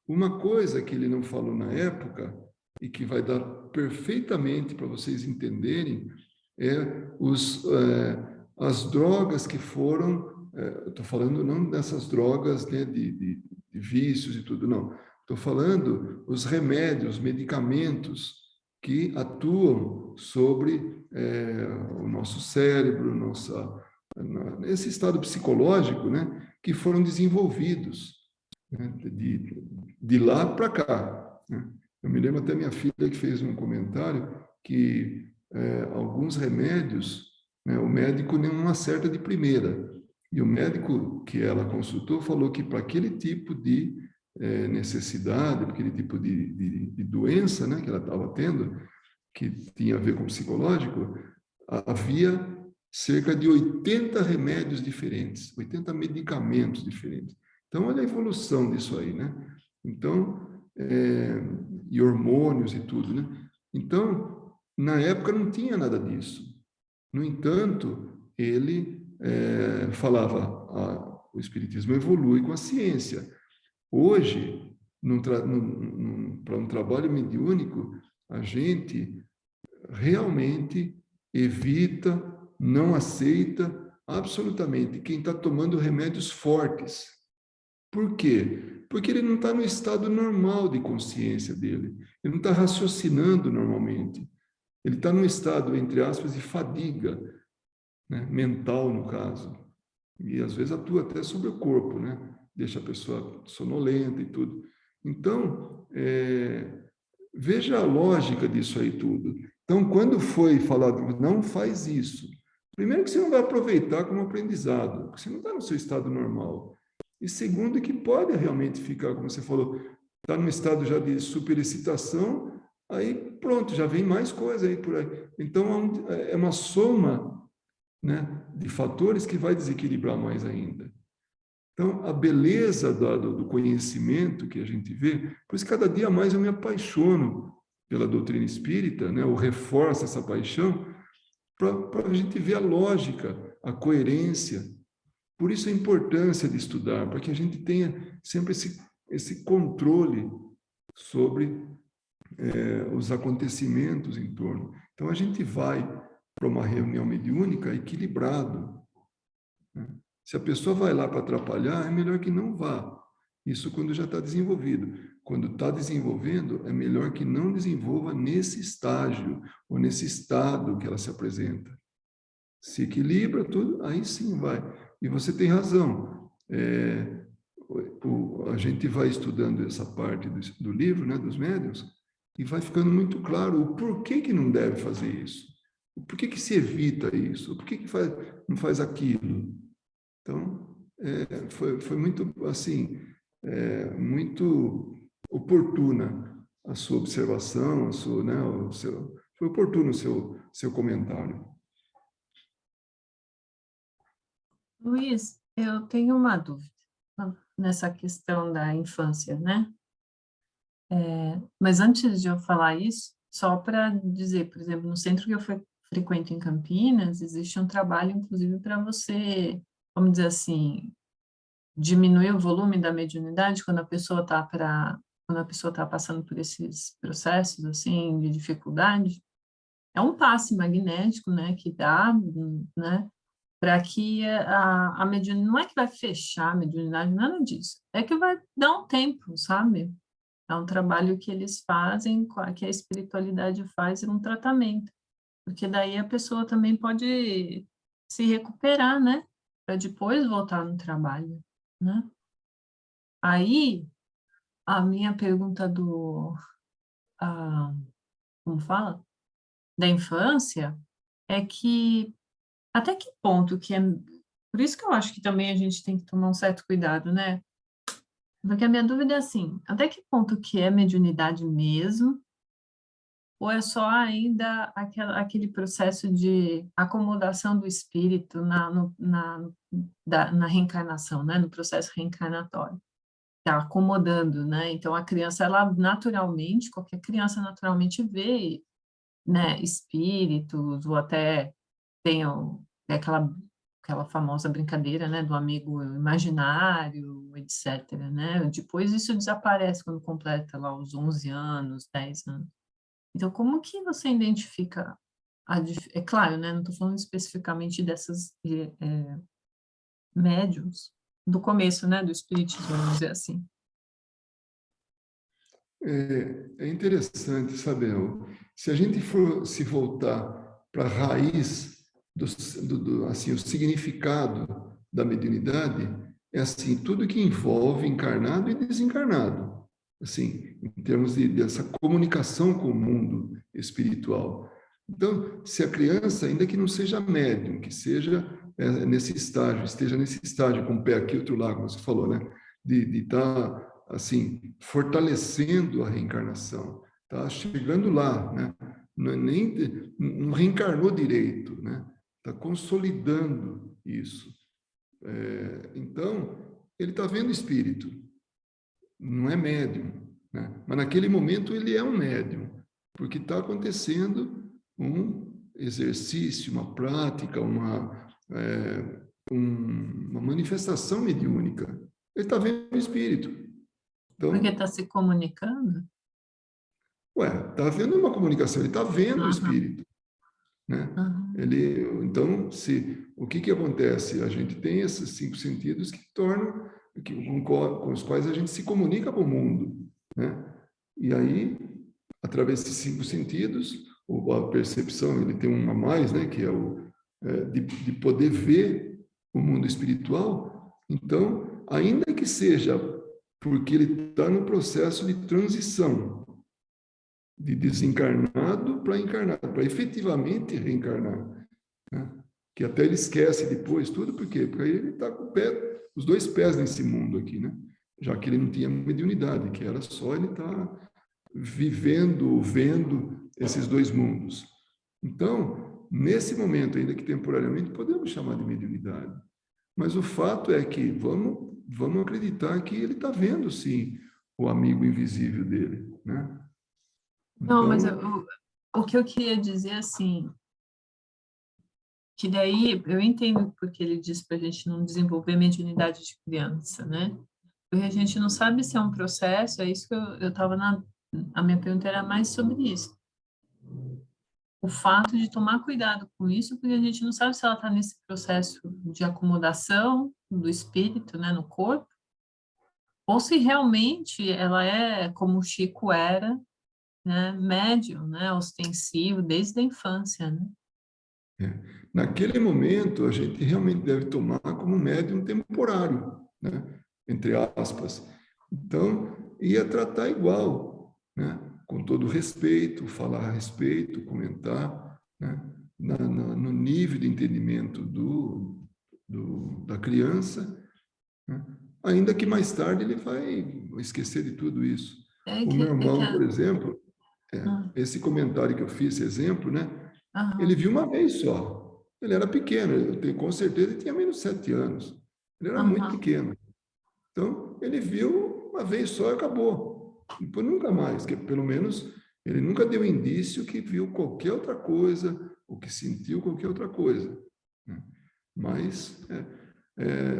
A: Uma coisa que ele não falou na época, e que vai dar perfeitamente para vocês entenderem, as drogas que foram, estou falando não dessas drogas, né, de vícios e tudo, não. Estou falando os remédios, medicamentos que atuam sobre o nosso cérebro, nesse estado psicológico, né, que foram desenvolvidos, né, de lá para cá, né? Eu me lembro até minha filha que fez um comentário que alguns remédios, né, o médico não acerta de primeira. E o médico que ela consultou falou que para aquele tipo de necessidade, para aquele tipo de doença, né, que ela estava tendo, que tinha a ver com psicológico, havia cerca de 80 remédios diferentes, 80 medicamentos diferentes. Então, olha a evolução disso aí, né? Então, e hormônios e tudo, né? Então, na época não tinha nada disso. No entanto, ele falava, o Espiritismo evolui com a ciência. Hoje, para um trabalho mediúnico, a gente realmente evita, não aceita absolutamente quem está tomando remédios fortes. Por quê? Porque ele não está no estado normal de consciência dele. Ele não está raciocinando normalmente. Ele está num estado, entre aspas, de fadiga, né? Mental, no caso. E às vezes atua até sobre o corpo, né? Deixa a pessoa sonolenta e tudo. Então, veja a lógica disso aí tudo. Então, quando foi falado, não faz isso. Primeiro que você não vai aproveitar como aprendizado, porque você não está no seu estado normal. E segundo que pode realmente ficar, como você falou, está num estado já de superexcitação, aí pronto, já vem mais coisa aí por aí. Então, é uma soma, né, de fatores que vai desequilibrar mais ainda. Então, a beleza do conhecimento que a gente vê, por isso cada dia mais eu me apaixono pela doutrina espírita, né? Eu reforço essa paixão para a gente ver a lógica, a coerência. Por isso a importância de estudar, para que a gente tenha sempre esse controle sobre os acontecimentos em torno. Então, a gente vai para uma reunião mediúnica equilibrado, né? Se a pessoa vai lá para atrapalhar, é melhor que não vá. Isso quando já está desenvolvido. Quando está desenvolvendo, é melhor que não desenvolva nesse estágio, ou nesse estado que ela se apresenta. Se equilibra tudo, aí sim vai. E você tem razão. A gente vai estudando essa parte do livro, né, dos médiuns, e vai ficando muito claro o porquê que não deve fazer isso. O porquê que se evita isso. O porquê que não faz aquilo. Então, foi muito, assim, muito oportuna a sua observação, né, foi oportuno o seu comentário.
D: Luiz, eu tenho uma dúvida nessa questão da infância, né? Mas antes de eu falar isso, só para dizer, por exemplo, no centro que eu frequento em Campinas, existe um trabalho, inclusive, para você, vamos dizer assim, diminuir o volume da mediunidade quando a pessoa está passando por esses processos assim de dificuldade. É um passe magnético, né, que dá, né, para que a mediunidade, não é que vai fechar a mediunidade, nada disso, é que vai dar um tempo, sabe? É um trabalho que eles fazem, que a espiritualidade faz, um tratamento, porque daí a pessoa também pode se recuperar, né, para depois voltar no trabalho, né? Aí, a minha pergunta como fala? Da infância, é que até que ponto que é... Por isso que eu acho que também a gente tem que tomar um certo cuidado, né? Porque a minha dúvida é assim, até que ponto que é mediunidade mesmo, ou é só ainda aquele processo de acomodação do espírito na reencarnação, né? No processo reencarnatório. Está acomodando, né? Então, a criança, ela naturalmente, qualquer criança naturalmente vê, né, espíritos, ou até tem aquela famosa brincadeira, né, do amigo imaginário, etc., né? Depois isso desaparece quando completa lá os 11 anos, 10 anos. Então, como que você identifica é claro, né, não estou falando especificamente dessas médiums do começo, né, do espiritismo, vamos dizer assim.
A: É interessante, Isabel, se a gente for se voltar para a raiz assim, o significado da mediunidade, é assim, tudo que envolve encarnado e desencarnado, assim, em termos dessa comunicação com o mundo espiritual. Então, se a criança, ainda que não seja médium, que seja nesse estágio, esteja nesse estágio com o pé aqui, outro lá, como você falou, né? De estar, assim, fortalecendo a reencarnação, tá chegando lá, né? Não reencarnou direito, né? Está consolidando isso. Então, ele está vendo espírito, não é médium, né? Mas naquele momento ele é um médium, porque está acontecendo um exercício, uma prática, uma manifestação mediúnica. Ele está vendo o espírito.
D: Porque
A: Então,
D: está se comunicando?
A: está havendo uma comunicação, ele está vendo o
D: Aham,
A: espírito, né?
D: aham.
A: Então, o que acontece? A gente tem esses 5 sentidos que tornam, com os quais a gente se comunica com o mundo, né? E aí, através desses 5 sentidos, a percepção, ele tem um a mais, né? Que é de poder ver o mundo espiritual. Então, ainda que seja porque ele está no processo de transição, de desencarnado para encarnado, para efetivamente reencarnar, né? Que até ele esquece depois tudo, por quê? Porque aí ele está com os 2 pés nesse mundo aqui, né? Já que ele não tinha mediunidade, que era só ele estar vivendo, vendo esses 2 mundos. Então, nesse momento, ainda que temporariamente, podemos chamar de mediunidade. Mas o fato é que vamos acreditar que ele está vendo, sim, o amigo invisível dele, né?
D: Não, mas
A: Então,
D: o que eu queria dizer, assim, que daí eu entendo porque ele diz para a gente não desenvolver mediunidade de criança, né? Porque a gente não sabe se é um processo, é isso que eu estava a minha pergunta era mais sobre isso. O fato de tomar cuidado com isso, porque a gente não sabe se ela está nesse processo de acomodação do espírito, né, no corpo, ou se realmente ela é, como o Chico era, né, médium, né, ostensivo, desde a infância, né?
A: naquele momento, a gente realmente deve tomar como médium temporário, né? Entre aspas. Então, ia tratar igual, né? Com todo respeito, falar a respeito, comentar, né? No nível de entendimento da criança, né? Ainda que mais tarde ele vai esquecer de tudo isso.
D: É
A: O meu
D: que, é que
A: irmão, por
D: a,
A: exemplo,
D: ah,
A: esse comentário que eu fiz, esse exemplo, né? Ele
D: aham,
A: viu uma vez só. Ele era pequeno, com certeza ele tinha menos de 7 anos. Ele era muito
D: aham.
A: pequeno. Então, ele viu uma vez só e acabou. Depois nunca mais, que pelo menos ele nunca deu indício que viu qualquer outra coisa, ou que sentiu qualquer outra coisa, né? Mas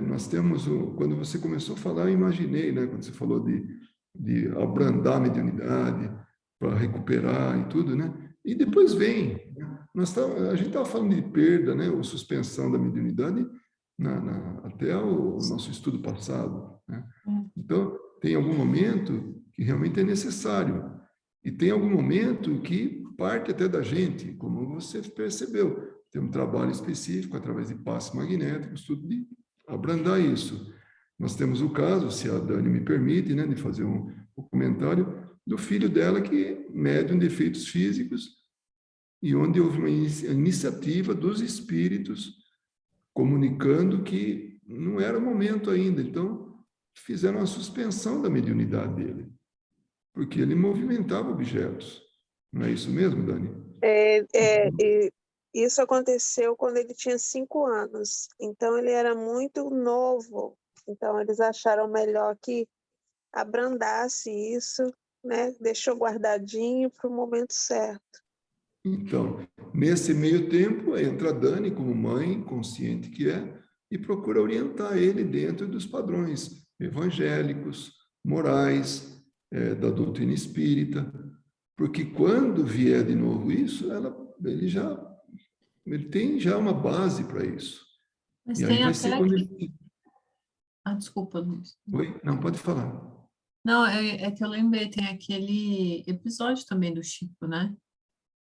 A: nós temos, quando você começou a falar, eu imaginei, né? Quando você falou de abrandar a mediunidade, para recuperar e tudo, né? E depois vem, né? A gente estava falando de perda, né? Ou suspensão da mediunidade até o nosso estudo passado, né? Então, tem algum momento que realmente é necessário. E tem algum momento que parte até da gente, como você percebeu. Tem um trabalho específico, através de passes magnéticos, tudo de abrandar isso. Nós temos o caso, se a Dani me permite, né, de fazer um comentário, do filho dela que médium de efeitos físicos, e onde houve uma iniciativa dos espíritos comunicando que não era o momento ainda. Então, fizeram a suspensão da mediunidade dele, porque ele movimentava objetos. Não é isso mesmo, Dani?
B: Isso aconteceu quando ele tinha 5 anos, então ele era muito novo, então eles acharam melhor que abrandasse isso, né? Deixou guardadinho para o momento certo.
A: Então, nesse meio tempo, entra a Dani como mãe, consciente que é, e procura orientar ele dentro dos padrões evangélicos, morais, da doutrina espírita, porque quando vier de novo isso, ele tem já uma base para isso.
D: Mas
A: E aí
D: tem
A: vai ser
D: até
A: quando
D: que...
A: ele...
D: Ah, desculpa, Luiz.
A: Oi? Não, pode falar.
D: Não, é que eu lembrei, tem aquele episódio também do Chico, né?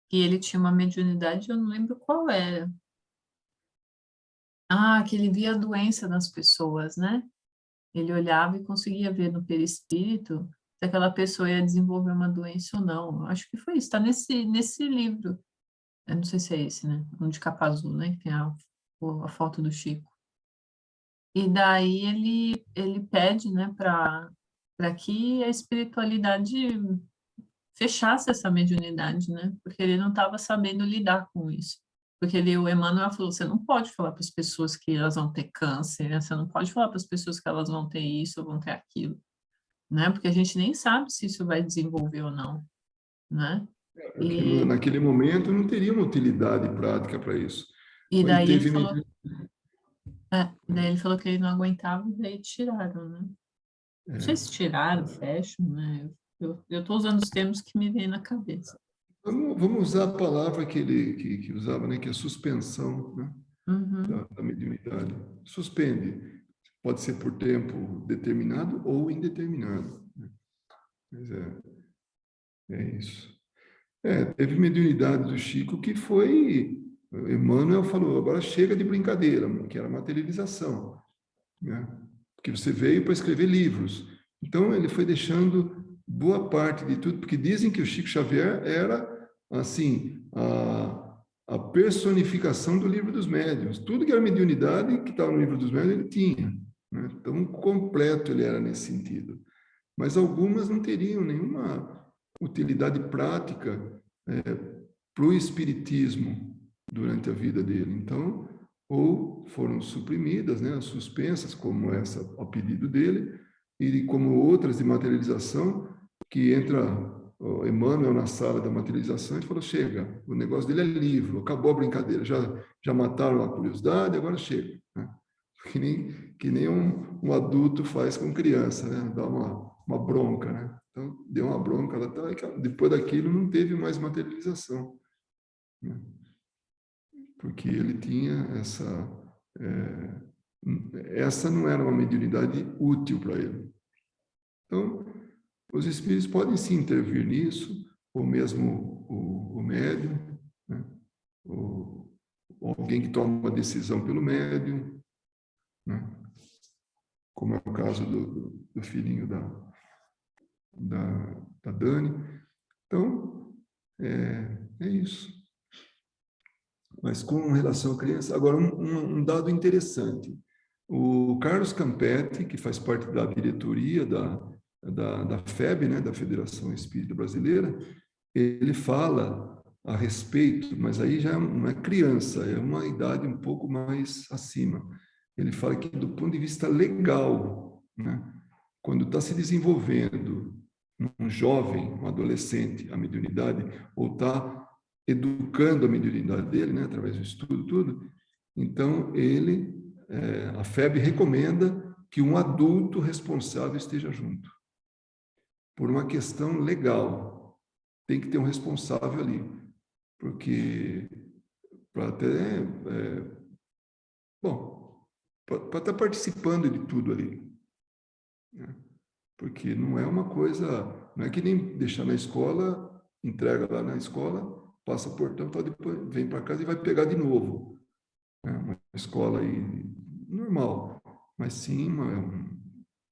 D: Que ele tinha uma mediunidade, eu não lembro qual era. Ah, que ele via a doença nas pessoas, né? Ele olhava e conseguia ver no perispírito se aquela pessoa ia desenvolver uma doença ou não. Acho que foi isso, está nesse livro. Eu não sei se é esse, né? Um de capa azul, né? Que tem a foto do Chico. E daí ele pede, né, para que a espiritualidade fechasse essa mediunidade, né? Porque ele não estava sabendo lidar com isso. Porque o Emmanuel falou, você não pode falar para as pessoas que elas vão ter câncer, né? Você não pode falar para as pessoas que elas vão ter isso ou vão ter aquilo, né? Porque a gente nem sabe se isso vai desenvolver ou não, né?
A: Naquele momento não teria uma utilidade prática para isso.
D: E daí ele falou,
A: mediunidade.
D: daí ele falou que ele não aguentava e daí tiraram, né? Não sei se tiraram, fecham, né? Eu estou usando os termos que me vêm na cabeça.
A: Vamos usar a palavra que ele que usava, né? Que é suspensão, né?
D: Uhum.
A: Da mediunidade. Suspende. Pode ser por tempo determinado ou indeterminado. Né? Mas é isso. Teve mediunidade do Chico que foi... Emmanuel falou, agora chega de brincadeira, que era materialização. Né? Porque você veio para escrever livros. Então, ele foi deixando boa parte de tudo, porque dizem que o Chico Xavier era, assim, a personificação do Livro dos Médiuns. Tudo que era mediunidade, que estava no Livro dos Médiuns, ele tinha. Né? Então, completo ele era nesse sentido. Mas algumas não teriam nenhuma utilidade prática para o espiritismo durante a vida dele. Então, ou foram suprimidas, né, suspensas, como essa ao pedido dele, e como outras de materialização, que entra o Emmanuel na sala da materialização e falou, chega, o negócio dele é livro, acabou a brincadeira, já mataram a curiosidade, agora chega. Né? Que nem um adulto faz com criança, né? Dá uma bronca, né? Então, deu uma bronca, depois daquilo não teve mais materialização. Né? Porque ele tinha essa não era uma mediunidade útil para ele. Então, os espíritos podem sim intervir nisso, ou mesmo o médium, né? Ou alguém que toma uma decisão pelo médium, né? Como é o caso do filhinho da Dani. Então, é isso. Mas com relação à criança, agora um dado interessante. O Carlos Campetti, que faz parte da diretoria da FEB, né, da Federação Espírita Brasileira, ele fala a respeito, mas aí já não é criança, é uma idade um pouco mais acima. Ele fala que do ponto de vista legal, né, quando está se desenvolvendo um jovem, um adolescente, a mediunidade, ou está educando a mediunidade dele, né, através do estudo, tudo, então a FEB recomenda que um adulto responsável esteja junto. Por uma questão legal, tem que ter um responsável ali, porque para até, para estar participando de tudo ali, né? Porque não é uma coisa, não é que nem deixar na escola, entrega lá na escola, passa portão, depois vem para casa e vai pegar de novo. É uma escola aí normal, mas sim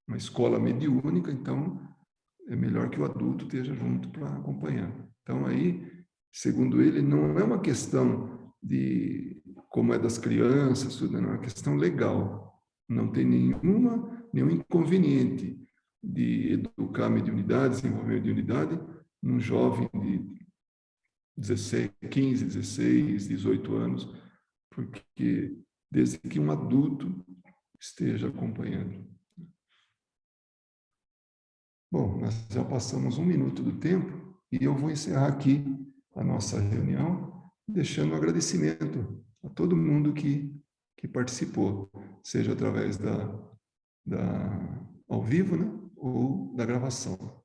A: uma escola mediúnica, então é melhor que o adulto esteja junto para acompanhar. Então aí, segundo ele, não é uma questão de como é das crianças, tudo, não é uma questão legal. Não tem nenhum inconveniente de educar a mediunidade, desenvolver a mediunidade num jovem de 15, 16, 18 anos, porque desde que um adulto esteja acompanhando. Bom, nós já passamos 1 minuto do tempo e eu vou encerrar aqui a nossa reunião, deixando um agradecimento a todo mundo que participou, seja através ao vivo, né, ou da gravação.